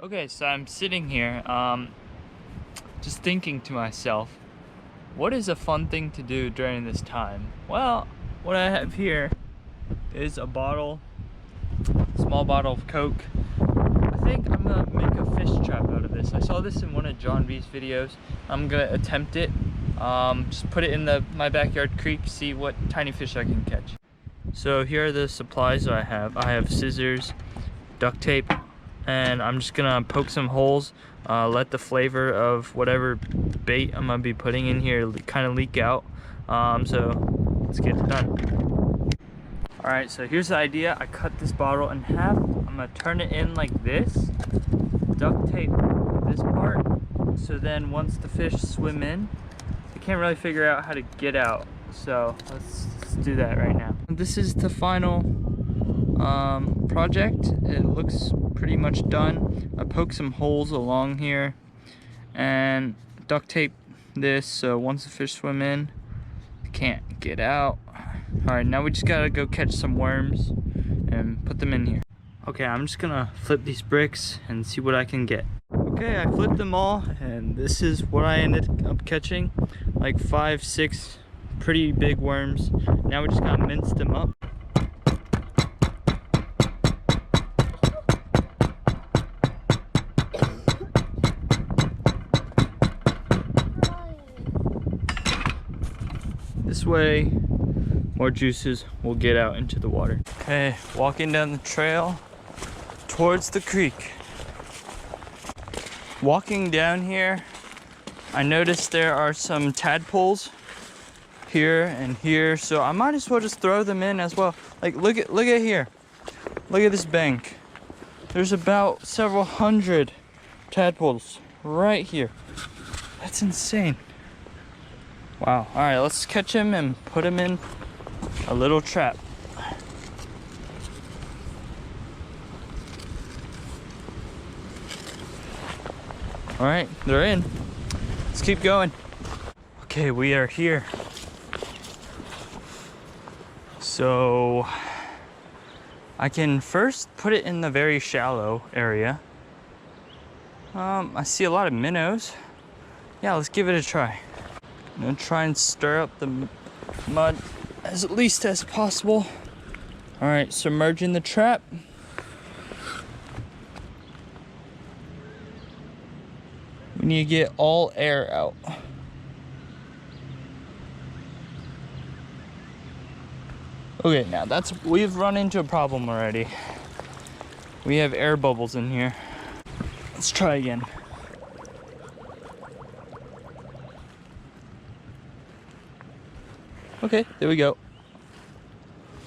Okay, so I'm sitting here, just thinking to myself, what is a fun thing to do during this time? Well, what I have here is a bottle, small bottle of Coke. I think I'm gonna make a fish trap out of this. I saw this in one of John V's videos. I'm gonna attempt it. Just put it in my backyard creek, see what tiny fish I can catch. So here are the supplies that I have. I have scissors, duct tape, and I'm just gonna poke some holes, let the flavor of whatever bait I'm gonna be putting in here kind of leak out. So let's get it done. All right, so here's the idea. I cut this bottle in half. I'm gonna turn it in like this, duct tape this part, so then once the fish swim in, I can't really figure out how to get out. So let's do that right now. This is the final project. It looks pretty much done. I poked some holes along here and duct tape this so once the fish swim in, they can't get out. Alright, now we just gotta go catch some worms and put them in here. Okay, I'm just gonna flip these bricks and see what I can get. Okay, I flipped them all and this is what I ended up catching. Like 5-6 pretty big worms. Now we just gotta mince them up. This way, more juices will get out into the water. Okay, walking down the trail towards the creek. Walking down here, I noticed there are some tadpoles here and here, so I might as well just throw them in as well. Like, look at here. Look at this bank. There's about several hundred tadpoles right here. That's insane. Wow. All right, let's catch him and put him in a little trap. All right, they're in. Let's keep going. Okay, we are here. So I can first put it in the very shallow area. I see a lot of minnows. Yeah, let's give it a try. I'm gonna try and stir up the mud as least as possible. All right, submerging the trap. We need to get all air out. Okay, now we've run into a problem already. We have air bubbles in here. Let's try again. Okay, there we go.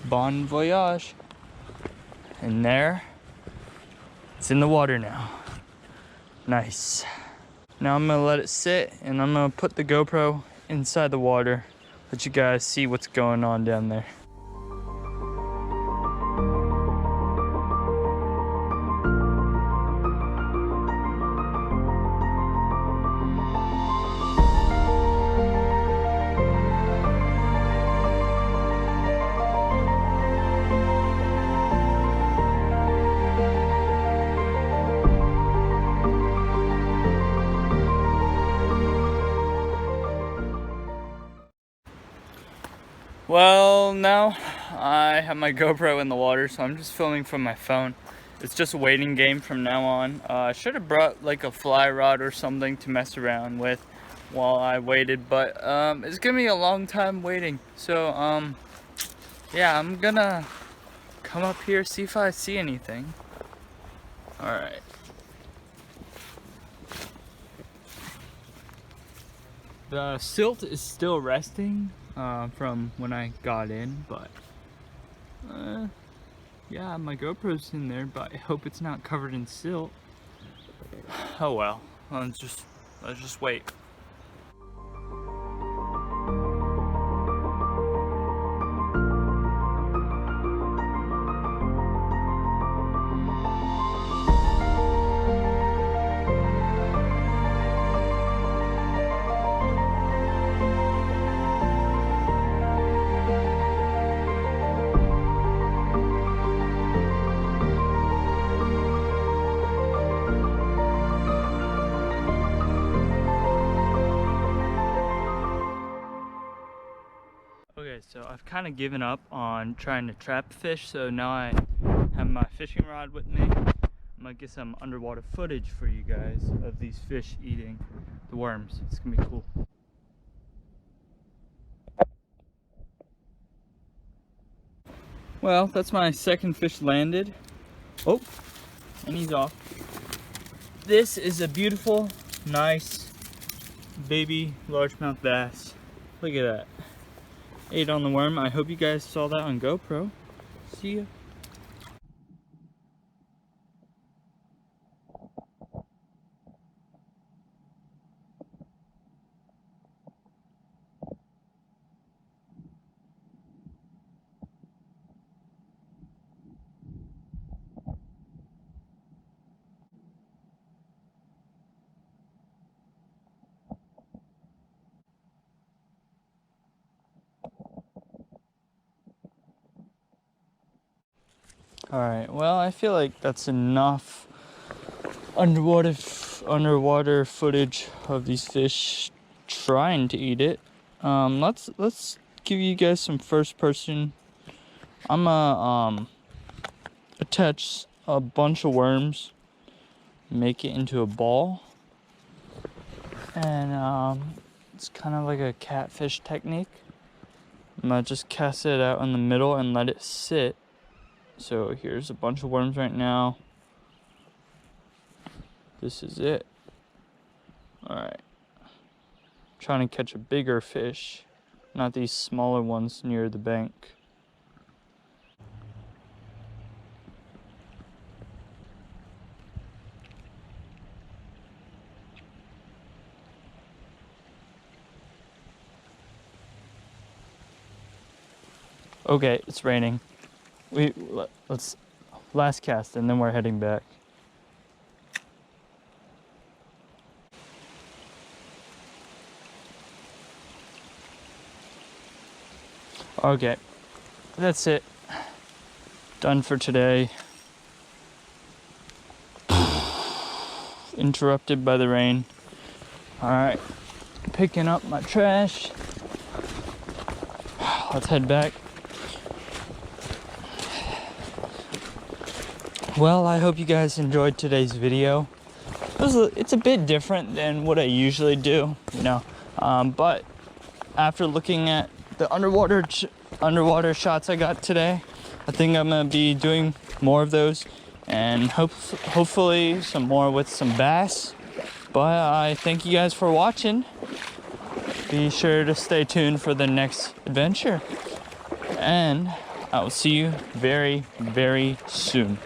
Bon voyage. And there, it's in the water now. Nice. Now I'm gonna let it sit and I'm gonna put the GoPro inside the water. Let you guys see what's going on down there. Well, now I have my GoPro in the water, so I'm just filming from my phone. It's just a waiting game from now on. I should have brought like a fly rod or something to mess around with while I waited, but it's gonna be a long time waiting. So yeah, I'm gonna come up here, see if I see anything. All right. The silt is still resting from when I got in, but yeah, my GoPro's in there, but I hope it's not covered in silt. Oh well, let's just wait. Okay, so I've kind of given up on trying to trap fish, so now I have my fishing rod with me. I'm gonna get some underwater footage for you guys of these fish eating the worms. It's gonna be cool. Well, that's my second fish landed. Oh, and he's off. This is a beautiful, nice baby largemouth bass. Look at that. Ate on the worm. I hope you guys saw that on GoPro. See ya. Alright, well, I feel like that's enough underwater footage of these fish trying to eat it. Let's give you guys some first person. I'm gonna attach a bunch of worms, make it into a ball, and it's kind of like a catfish technique. I'm gonna just cast it out in the middle and let it sit. So here's a bunch of worms right now. This is it. Alright. Trying to catch a bigger fish, not these smaller ones near the bank. Okay, it's raining. Let's last cast and then we're heading back. Okay, that's it. Done for today. Interrupted by the rain. Alright, picking up my trash. Let's head back. Well, I hope you guys enjoyed today's video. It's a bit different than what I usually do, you know. But after looking at the underwater shots I got today, I think I'm gonna be doing more of those, and hopefully some more with some bass. But I thank you guys for watching. Be sure to stay tuned for the next adventure, and I will see you very, very soon.